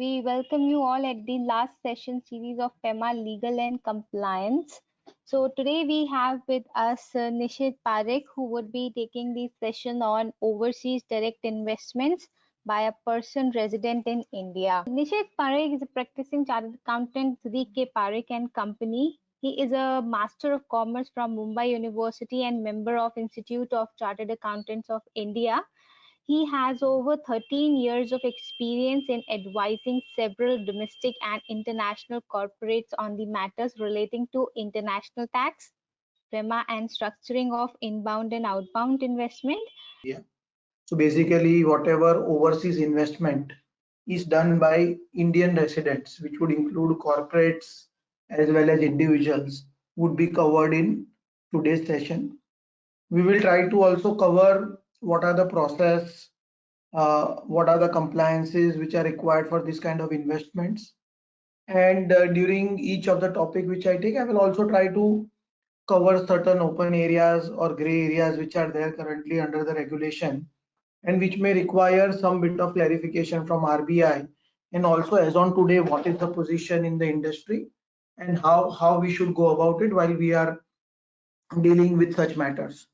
We welcome you all at the last session series of FEMA Legal and Compliance. So today we have with us Nishit Parekh, who would be taking the session on overseas direct investments by a person resident in India. Nishit Parekh is a practicing chartered accountant, Sudhi K. Parekh and Company. He is a Master of Commerce from Mumbai University and member of Institute of Chartered Accountants of India. He has over 13 years of experience in advising several domestic and international corporates on the matters relating to international tax, FEMA, and structuring of inbound and outbound investment. Yeah. So basically, whatever overseas investment is done by Indian residents, which would include corporates as well as individuals, would be covered in today's session. We will try to also cover what are the process, what are the compliances which are required for this kind of investments. And during each of the topic which I take, I will also try to cover certain open areas or gray areas which are there currently under the regulation and which may require some bit of clarification from RBI, and also as on today what is the position in the industry and how we should go about it while we are dealing with such matters.